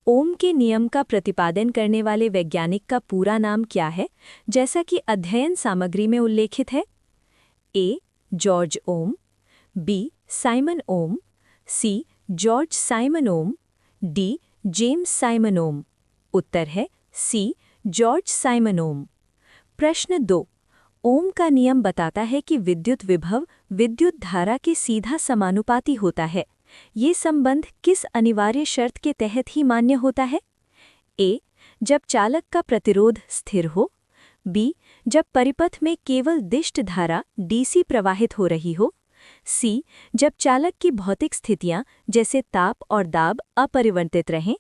ओम के नियम का प्रतिपादन करने वाले वैज्ञानिक का पूरा नाम क्या है, जैसा कि अध्ययन सामग्री में उल्लेखित है? ए. जॉर्ज ओम, बी. साइमन ओम, सी. जॉर्ज साइमन ओम, डी. जेम्स साइमन ओम। उत्तर है सी. जॉर्ज साइमन ओम। प्रश्न 2। ओम का नियम बताता है कि विद्युत विभव विद्युत धारा के सीधा समानुपाती होता है। ये संबंध किस अनिवार्य शर्त के तहत ही मान्य होता है? ए. जब चालक का प्रतिरोध स्थिर हो, बी. जब परिपथ में केवल दिष्ट धारा डीसी प्रवाहित हो रही हो, सी. जब चालक की भौतिक स्थितियां जैसे ताप और दाब अपरिवर्तित रहें,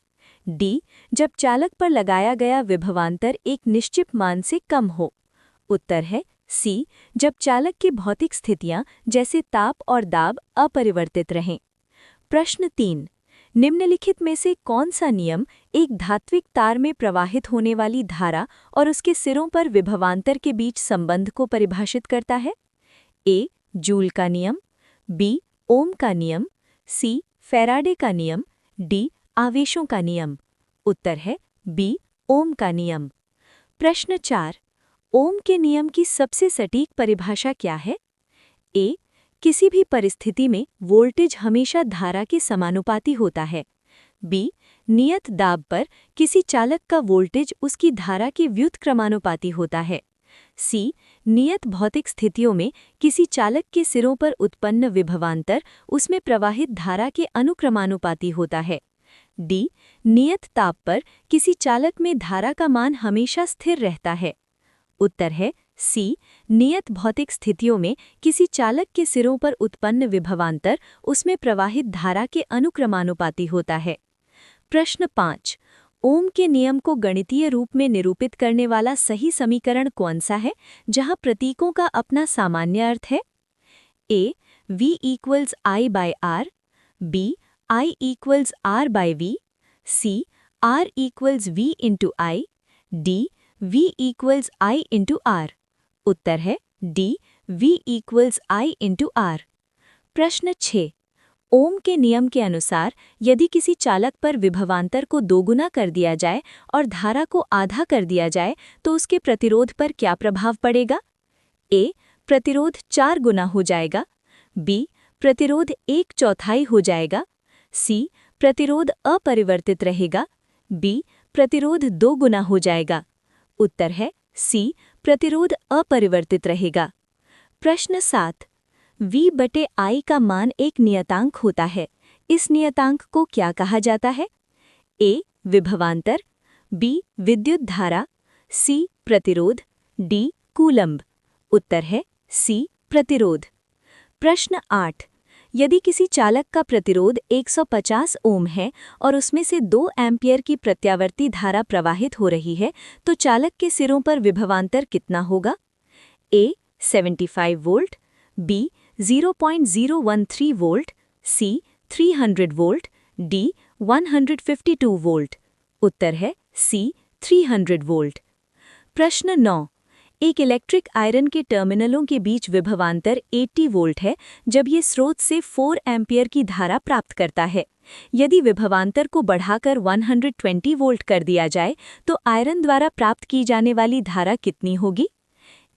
डी. जब चालक पर लगाया गया विभवांतर एक निश्चित मान से कम हो। उत्तर है सी. जब चालक की भौतिक स्थितियां जैसे ताप और दाब अपरिवर्तित रहें। प्रश्न 3। निम्नलिखित में से कौन सा नियम एक धात्विक तार में प्रवाहित होने वाली धारा और उसके सिरों पर विभवांतर के बीच संबंध को परिभाषित करता है? ए. जूल का नियम, बी. ओम का नियम, सी. फैराडे का नियम, डी. आवेशों का नियम। उत्तर है बी. ओम का नियम। प्रश्न 4। ओम के नियम की सबसे सटीक परिभाषा क्या है? ए. किसी भी परिस्थिति में वोल्टेज हमेशा धारा के समानुपाती होता है। बी. नियत दाब पर किसी चालक का वोल्टेज उसकी धारा के व्युत्क्रमानुपाती होता है। सी. नियत भौतिक स्थितियों में किसी चालक के सिरों पर उत्पन्न विभवांतर उसमें प्रवाहित धारा के अनुक्रमानुपाती होता है। डी. नियत ताप पर किसी चालक में धारा का मान हमेशा स्थिर रहता है। उत्तर है सी. नियत भौतिक स्थितियों में किसी चालक के सिरों पर उत्पन्न विभवांतर उसमें प्रवाहित धारा के अनुक्रमानुपाती होता है। प्रश्न 5। ओम के नियम को गणितीय रूप में निरूपित करने वाला सही समीकरण कौन सा है, जहां प्रतीकों का अपना सामान्य अर्थ है? ए. V = I by R, B. I = R by V, C. R = V into I, D. V = I into R। उत्तर है D. V = I into R। प्रश्न 6। ओम के नियम के अनुसार यदि किसी चालक पर विभवांतर को दोगुना कर दिया जाए और धारा को आधा कर दिया जाए तो उसके प्रतिरोध पर क्या प्रभाव पड़ेगा? ए. प्रतिरोध 4 गुना हो जाएगा, बी. प्रतिरोध 1/4 हो जाएगा, सी. प्रतिरोध अपरिवर्तित रहेगा, बी. प्रतिरोध 2 गुना हो जाएगा। उत्तर है सी. प्रतिरोध अपरिवर्तित रहेगा। प्रश्न 7। V/I का मान एक नियतांक होता है। इस नियतांक को क्या कहा जाता है? ए. विभवांतर, बी. विद्युत धारा, सी. प्रतिरोध, डी. कूलम्ब। उत्तर है सी. प्रतिरोध। प्रश्न 8। यदि किसी चालक का प्रतिरोध 150 ओम है और उसमें से 2 एम्पियर की प्रत्यावर्ती धारा प्रवाहित हो रही है, तो चालक के सिरों पर विभवांतर कितना होगा? ए. 75 वोल्ट, बी. 0.013 वोल्ट, सी. 300 वोल्ट, डी. 152 वोल्ट। उत्तर है सी. 300 वोल्ट। प्रश्न 9। एक इलेक्ट्रिक आयरन के टर्मिनलों के बीच विभवांतर 80 वोल्ट है जब ये स्रोत से 4 एम्पियर की धारा प्राप्त करता है। यदि विभवांतर को बढ़ाकर 120 वोल्ट कर दिया जाए तो आयरन द्वारा प्राप्त की जाने वाली धारा कितनी होगी?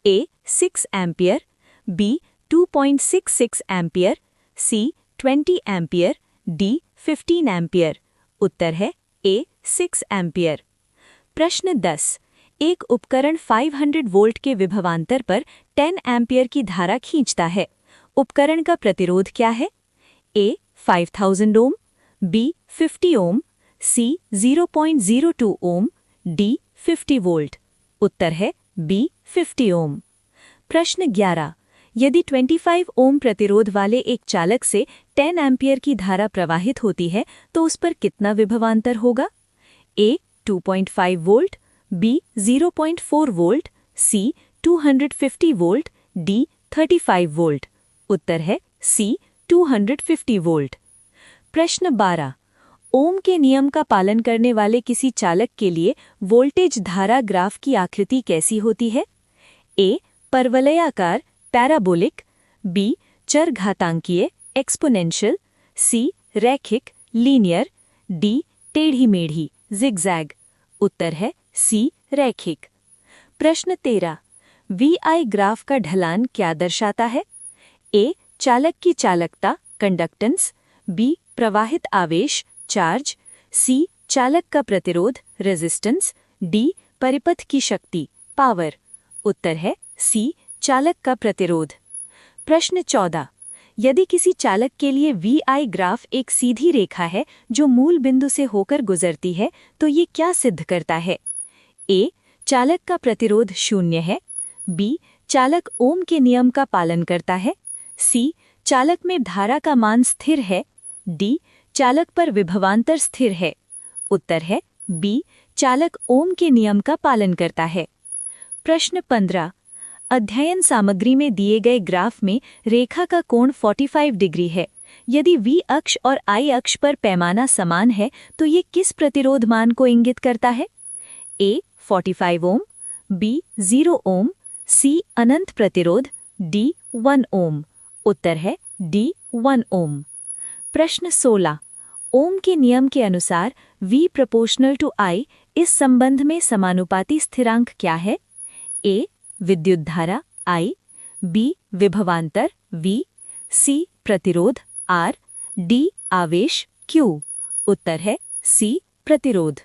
ए. 6 एम्पियर, बी. 2.66 एम्पियर, सी. 20 एम्पियर, डी. 15 एम्पियर। उत्तर है ए. 6 एम्पियर। प्रश्न 10। एक उपकरण 500 वोल्ट के विभवांतर पर 10 एम्पियर की धारा खींचता है। उपकरण का प्रतिरोध क्या है? ए. 5000 ओम, बी. 50 ओम, सी. 0.02 ओम, डी. 50 वोल्ट। उत्तर है बी. 50 ओम। प्रश्न 11। यदि 25 ओम प्रतिरोध वाले एक चालक से 10 एम्पियर की धारा प्रवाहित होती है तो उस पर कितना विभवांतर होगा? ए. 2.5 वोल्ट, बी. 0.4 वोल्ट, सी. 250 वोल्ट, डी. 35 वोल्ट। उत्तर है सी. 250 वोल्ट। प्रश्न 12। ओम के नियम का पालन करने वाले किसी चालक के लिए वोल्टेज धारा ग्राफ की आकृति कैसी होती है? ए. परवलयाकार पैराबोलिक, बी. चरघातांकीय एक्सपोनेंशियल, सी. रैखिक लीनियर, डी. टेढ़ी मेढ़ी। जिगजैग। उत्तर है सी, रैखिक। प्रश्न 13। VI ग्राफ का ढलान क्या दर्शाता है? ए. चालक की चालकता, कंडक्टेंस। बी. प्रवाहित आवेश, चार्ज। सी. चालक का प्रतिरोध, रेजिस्टेंस। डी. परिपथ की शक्ति, पावर। उत्तर है सी, चालक का प्रतिरोध। प्रश्न 14। यदि किसी चालक के लिए VI ग्राफ एक सीधी रेखा है जो मूल बिंदु से होकर गुजरती है, तो ये क्या सिद्ध करता है? ए. चालक का प्रतिरोध 0 है। बी. चालक ओम के नियम का पालन करता है। सी. चालक में धारा का मान स्थिर है। डी. चालक पर विभवांतर स्थिर है। उत्तर है बी. चालक ओम के नियम का पालन करता है। प्रश्न 15। अध्ययन सामग्री में दिए गए ग्राफ में रेखा का कोण 45 डिग्री है। यदि V अक्ष और I अक्ष पर पैमाना समान है तो ये किस प्रतिरोध मान को इंगित करता है? ए. 45 ओम। बी. 0 ओम। सी. अनंत प्रतिरोध। डी. 1 ओम। उत्तर है डी. 1 ओम। प्रश्न 16। ओम के नियम के अनुसार V प्रोपोर्शनल टू I इस संबंध में समानुपाती स्थिरांक क्या है? ए. विद्युत धारा I। बी. विभवांतर V। सी. प्रतिरोध R। डी. आवेश Q। उत्तर है सी, प्रतिरोध।